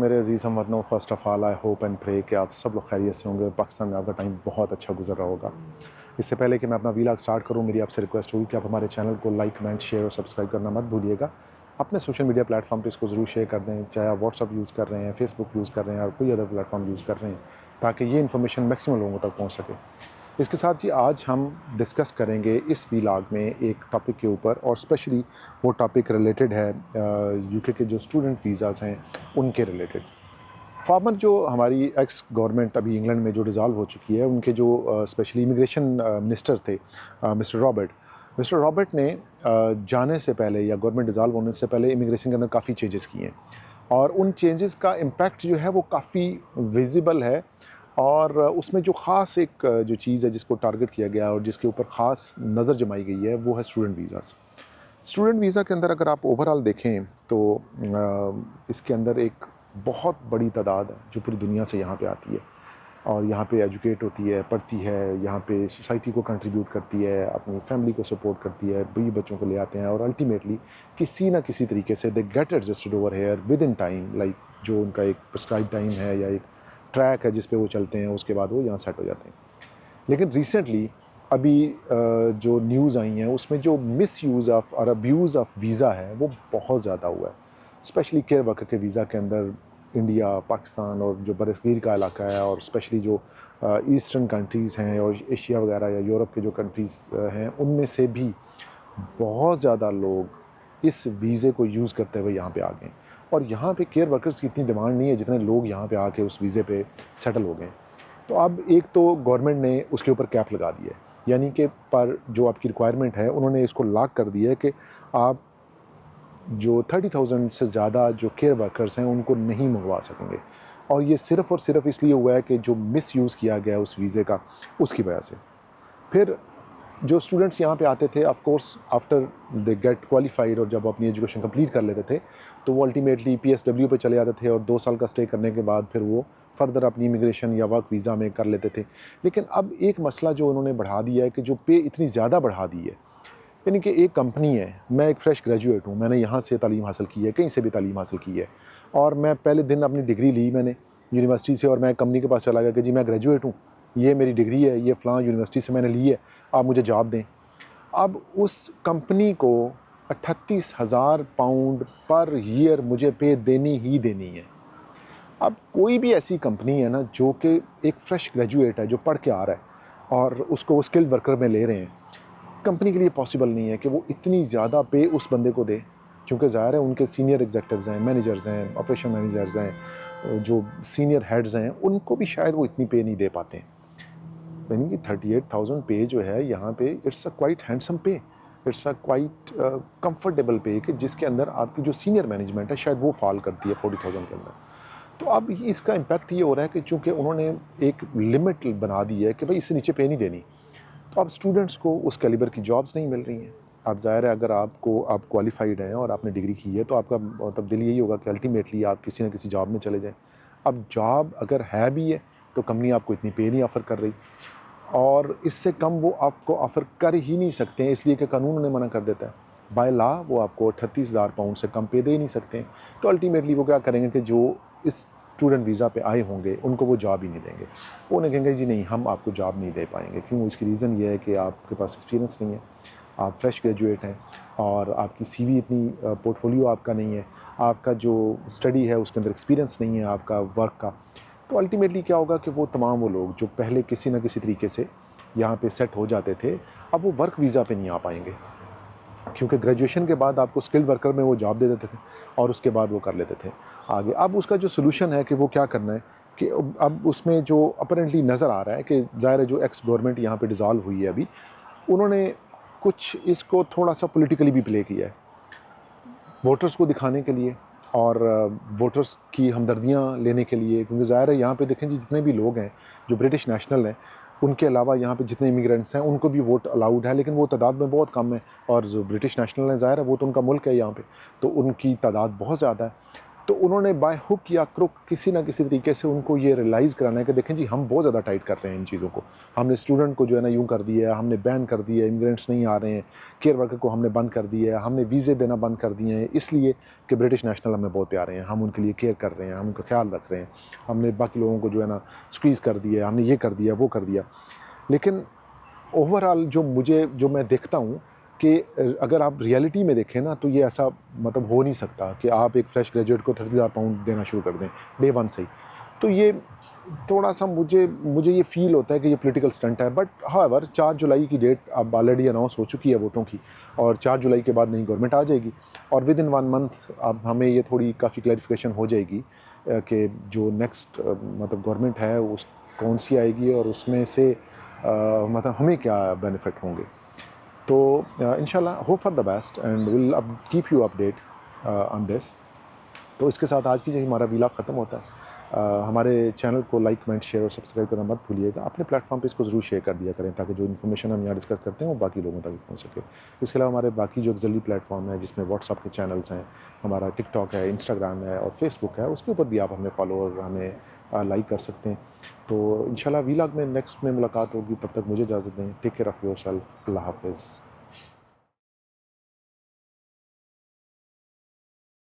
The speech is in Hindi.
मेरे अजीज़ हमवतनों, first of all I hope and pray कि आप सब लोग खैरियत से होंगे और पाकिस्तान में आपका टाइम बहुत अच्छा गुजर रहा होगा। इससे पहले कि मैं अपना वीलॉग स्टार्ट करूं, मेरी आपसे रिक्वेस्ट होगी कि आप हमारे चैनल को लाइक, कमेंट, शेयर और सब्सक्राइब करना मत भूलिएगा। अपने सोशल मीडिया प्लेटफॉर्म पे इसको ज़रूर शेयर कर दें, चाहे आप व्हाट्सअप यूज़ कर रहे हैं, फेसबुक यूज़ कर रहे हैं और कोई अदर प्लेटफॉर्म यूज़ कर रहे हैं, ताकि ये इन्फॉर्मेशन मैक्सिमम लोगों तक पहुँच सके। इसके साथ ही आज हम डिस्कस करेंगे इस वीलॉग में एक टॉपिक के ऊपर, और स्पेशली वो टॉपिक रिलेटेड है यूके के जो स्टूडेंट वीज़ाज़ हैं उनके रिलेटेड। फॉर्मर जो हमारी एक्स गवर्नमेंट अभी इंग्लैंड में जो डिज़ॉल्व हो चुकी है, उनके जो स्पेशली इमिग्रेशन मिनिस्टर थे मिस्टर रॉबर्ट ने जाने से पहले या गवर्नमेंट डिज़ॉल्व होने से पहले इमिग्रेशन के अंदर काफ़ी चेंजेस किए हैं, और उन चेंजेस का इम्पैक्ट जो है वो काफ़ी विजिबल है। और उसमें जो ख़ास एक जो चीज़ है जिसको टारगेट किया गया और जिसके ऊपर ख़ास नज़र जमाई गई है, वो है स्टूडेंट वीज़ाज़। स्टूडेंट वीज़ा के अंदर अगर आप ओवरऑल देखें तो इसके अंदर एक बहुत बड़ी तादाद है जो पूरी दुनिया से यहाँ पे आती है और यहाँ पे एजुकेट होती है, पढ़ती है, यहाँ पे सोसाइटी को कंट्रीब्यूट करती है, अपनी फैमिली को सपोर्ट करती है, बी बच्चों को ले आते हैं और अल्टीमेटली किसी ना किसी तरीके से they get adjusted over here with in time, like जो उनका एक प्रिस्क्राइब टाइम है या एक ट्रैक है जिस पे वो चलते हैं, उसके बाद वो यहाँ सेट हो जाते हैं। लेकिन रिसेंटली अभी जो न्यूज़ आई हैं उसमें जो मिस यूज़ ऑफ और अब्यूज़ ऑफ वीज़ा है वो बहुत ज़्यादा हुआ है, स्पेशली केयर वर्कर के वीज़ा के अंदर। इंडिया, पाकिस्तान और जो बरसगीर का इलाका है और स्पेशली जो ईस्टर्न कंट्रीज़ हैं और एशिया वगैरह या यूरोप के जो कंट्रीज़ हैं, उनमें से भी बहुत ज़्यादा लोग इस वीज़े को यूज़ करते हुए यहाँ पे आ गए। और यहाँ पे केयर वर्कर्स की इतनी डिमांड नहीं है जितने लोग यहाँ पे आके उस वीज़े पे सेटल हो गए। तो अब एक तो गवर्नमेंट ने उसके ऊपर कैप लगा दी है, यानी कि पर जो आपकी रिक्वायरमेंट है उन्होंने इसको लॉक कर दिया है कि आप जो 30,000 से ज़्यादा जो केयर वर्कर्स हैं उनको नहीं मंगवा सकेंगे। और ये सिर्फ़ और सिर्फ इसलिए हुआ है कि जो मिसयूज़ किया गया उस वीज़े का, उसकी वजह से। फिर जो स्टूडेंट्स यहाँ पे आते थे, of course after they get qualified और जब वो अपनी एजुकेशन कंप्लीट कर लेते थे तो वो अल्टीमेटली पीएसडब्ल्यू पे चले जाते थे और 2 साल का स्टे करने के बाद फिर वो फर्दर अपनी इमिग्रेशन या वर्क वीज़ा में कर लेते थे। लेकिन अब एक मसला जो उन्होंने बढ़ा दिया है कि जो पे इतनी ज़्यादा बढ़ा दी है, यानी कि एक कंपनी है, मैं एक फ़्रेश ग्रेजुएट हूँ, मैंने यहाँ से तालीम हासिल की है, कहीं से भी तालीम हासिल की है, और मैं पहले दिन अपनी डिग्री ली मैंने यूनिवर्सिटी से और मैं कंपनी के पास चला गया कि जी मैं ग्रेजुएट हूँ, ये मेरी डिग्री है, ये फ़लाँ यूनिवर्सिटी से मैंने ली है, आप मुझे जॉब दें। अब उस कंपनी को 38,000 पाउंड पर ईयर मुझे पे देनी ही देनी है। अब कोई भी ऐसी कंपनी है ना जो कि एक फ़्रेश ग्रेजुएट है जो पढ़ के आ रहा है और उसको वो स्किल्ड वर्कर में ले रहे हैं, कंपनी के लिए पॉसिबल नहीं है कि वो इतनी ज़्यादा पे उस बंदे को दे, क्योंकि ज़ाहिर है उनके सीनियर एग्जीक्यूटिव्स हैं, मैनेजर्स हैं, ऑपरेशन मैनेजर्स हैं, जो सीनियर हेड्स हैं, उनको भी शायद वो इतनी पे नहीं दे पाते हैं। यानी कि 38,000 पे जो है यहाँ पे, इट्स अ क्वाइट हैंडसम पे, इट्स अ क्वाइट कंफर्टेबल पे कि जिसके अंदर आपकी जो सीनियर मैनेजमेंट है शायद वो फॉल करती है 40,000 के अंदर। तो अब इसका इम्पैक्ट ये हो रहा है कि चूँकि उन्होंने एक लिमिट बना दी है कि भाई इससे नीचे पे नहीं देनी, तो अब स्टूडेंट्स को उस कैलिबर की जॉब्स नहीं मिल रही हैं। अब ज़ाहिर है अगर आप क्वालिफाइड हैं और आपने डिग्री की है तो आपका मतलब दिल यही होगा कि अल्टीमेटली आप किसी न किसी जॉब में चले जाएँ। अब जॉब अगर है भी है तो कंपनी आपको इतनी पे नहीं ऑफ़र कर रही, और इससे कम वो आपको ऑफ़र कर ही नहीं सकते हैं, इसलिए कि कानून उन्हें मना कर देता है। बाय लॉ वो आपको 38,000 पाउंड से कम पे दे ही नहीं सकते हैं। तो अल्टीमेटली वो क्या करेंगे कि जो इस स्टूडेंट वीज़ा पे आए होंगे उनको वो जॉब ही नहीं देंगे। वो उन्हें कहेंगे जी नहीं, हम आपको जॉब नहीं दे पाएंगे। क्यों? इसकी रीज़न ये है कि आपके पास एक्सपीरियंस नहीं है, आप फ्रेश ग्रेजुएट हैं और आपकी सीवी इतनी पोर्टफोलियो आपका नहीं है, आपका जो स्टडी है उसके अंदर एक्सपीरियंस नहीं है आपका वर्क का। तो अल्टीमेटली क्या होगा कि वो तमाम वो लोग जो पहले किसी न किसी तरीके से यहाँ पे सेट हो जाते थे, अब वो वर्क वीज़ा पे नहीं आ पाएंगे, क्योंकि ग्रेजुएशन के बाद आपको स्किल्ड वर्कर में वो जॉब दे देते थे और उसके बाद वो कर लेते थे आगे। अब उसका जो सोल्यूशन है कि वो क्या करना है कि अब उसमें जो अपरेंटली नज़र आ रहा है कि ज़ाहिर है जो एक्स गवर्नमेंट यहाँ पे डिज़ॉल्व हुई है अभी, उन्होंने कुछ इसको थोड़ा सा पॉलिटिकली भी प्ले किया है, वोटर्स को दिखाने के लिए और वोटर्स की हमदर्दियाँ लेने के लिए। क्योंकि ज़ाहिर है यहाँ पे देखें जी जितने भी लोग हैं जो ब्रिटिश नेशनल हैं, उनके अलावा यहाँ पे जितने इमिग्रेंट्स हैं उनको भी वोट अलाउड है, लेकिन वो तादाद में बहुत कम है। और जो ब्रिटिश नेशनल हैं ज़ाहिर है वो तो उनका मुल्क है यहाँ पे, तो उनकी तादाद बहुत ज़्यादा है। तो उन्होंने बाय हुक या क्रुक किसी ना किसी तरीके से उनको ये रियलाइज़ कराना है कि देखें जी, हम बहुत ज़्यादा टाइट कर रहे हैं इन चीज़ों को। हमने स्टूडेंट को जो है ना यूँ कर दिया है, हमने बैन कर दिया है, इमिग्रेंट्स नहीं आ रहे हैं, केयर वर्कर को हमने बंद कर दिया है, हमने वीज़े देना बंद कर दिए हैं इसलिए कि ब्रिटिश नेशनल हमें बहुत प्यारे हैं, हम उनके लिए केयर कर रहे हैं, हम उनका ख्याल रख रहे हैं। हमने बाकी लोगों को जो है ना स्क्वीज़ कर दिया है, हमने ये कर दिया, वो कर दिया। लेकिन ओवरऑल जो मैं देखता हूँ कि अगर आप रियलिटी में देखें ना, तो ये ऐसा मतलब हो नहीं सकता कि आप एक फ्रेश ग्रेजुएट को 30,000 पाउंड देना शुरू कर दें डे वन से ही। तो ये थोड़ा-सा मुझे ये फ़ील होता है कि ये पॉलिटिकल स्टंट है। बट हाउएवर 4 जुलाई की डेट अब ऑलरेडी अनाउंस हो चुकी है वोटों की, और 4 जुलाई के बाद नई गवर्नमेंट आ जाएगी और विद इन 1 मंथ अब हमें ये थोड़ी काफ़ी क्लैरिफिकेशन हो जाएगी कि जो नेक्स्ट मतलब गवर्नमेंट है उस कौन-सी आएगी और उसमें से मतलब हमें क्या बेनिफिट होंगे। तो इंशाल्लाह hope for the best and will अब keep you update on this. तो इसके साथ आज की जो हमारा व्लॉग ख़त्म होता है। हमारे चैनल को लाइक, कमेंट, शेयर और सब्सक्राइब करना मत भूलिएगा। अपने प्लेटफॉर्म पे इसको ज़रूर शेयर कर दिया करें ताकि जो इन्फॉर्मेशन हम यहाँ डिस्कस करते हैं वो बाकी लोगों तक भी पहुँच सके। इसके अलावा हमारे बाकी जो ऑक्सिलरी प्लेटफॉर्म है जिसमें व्हाट्सअप के चैनल्स हैं, हमारा टिकटॉक है, इंस्टाग्राम है और फेसबुक है, उसके ऊपर भी आप हमें फॉलो और हमें लाइक कर सकते हैं। तो इंशाल्लाह व्लॉग में नेक्स्ट में मुलाकात होगी, तब तक मुझे इजाज़त दें। Take care of yourself. अल्लाह हाफ़िज़।